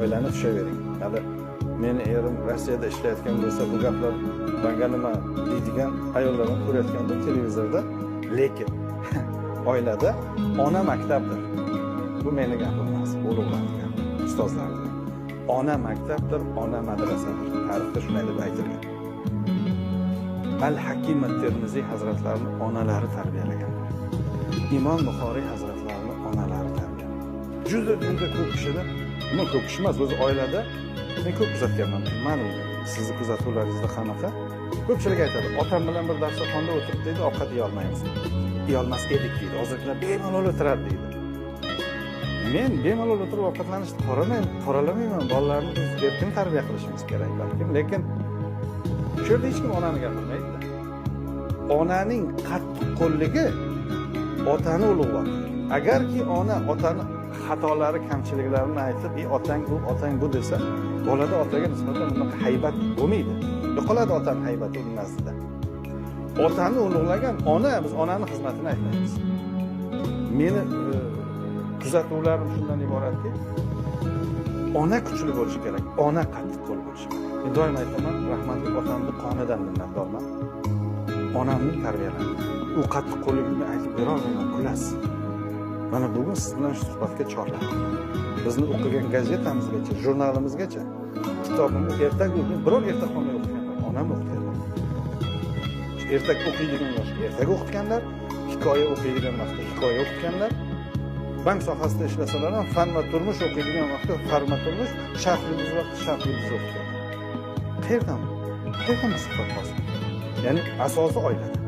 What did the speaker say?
oilani tushavering. Hali meni erim Rossiyada ishlayotgan bo'lsa, bu gaplar menga nima deydigan ayollar ham ko'rayotgandir televizorda. Lekin oilada ona maktabdir. Bu meni gapim emas, ulug'larning gapi, ustozlarning. Ona maktabdir, ona madrasadir. Tarixda shunday deb aytilgan. Al-Hakim at-Termiziy hazratlarini onalari tarbiyalagan. Imom Buxoriy hazratlarini onalari tarbiyalagan. Juda ko'p kishilar, nima ko'p kishi emas, o'zi oilada men ko'p kuzatganman. Mana sizni kuzatuvlaringizda qanaqa? Ko'pchilik aytadi, otam bilan bir darsxonada o'tirib deydi, ovqat yeya olmaymiz. Yeya olmas edik deydi. Hozirgilar bemalol o'tiradi deydi. Men bemalol o'tirib ovqatlanishni qoralamayman. Bolalarni biz erkin tarbiya qilishimiz kerak balkim, lekin shu yerda hech kim onani gapirmaydi. Onaning qattiq qo'lligi otani ulug'laydi. Agarki ona otani xatolari, kamchiliklarini aytib, otang bu desa, bolada otaga nisbatan bunaqa haybat bo'lmaydi. Yo'qoladi otaning haybati uning nazdida. Otani ulug'lagan ona, biz onaning xizmatini aytmaymiz. Meni kuzatuvlarim shundan iboratki, ona kuchli bo'lishi kerak, ona qattiq qo'l bo'lishi kerak. Men doim aytaman, rahmatli otamning qonidan minnatdorman. Onamning tarbiyalandi. U qattiq qo'lligini aytib bera olmayman, kulasiz. Mana bugun siz bilan shu suhbatga chorladim. Bizni o'qigan gazetamizgacha, jurnalimizgacha, kitobimiz ertaga biror erta qolmay o'qiganlar, onam o'qiganlar. Ertaga o'qiydigan yoshga ertaga o'qitganlar, hikoya o'qiydigan vaqtda hikoya o'qitganlar. Bank sohasida ishlasalar ham fan va turmush o'qiydigan vaqtda fan va turmush, sharhli vaqtda sharhli o'qitganlar. Qayerdan suhbat bosdi? Ya'ni asosi oilada.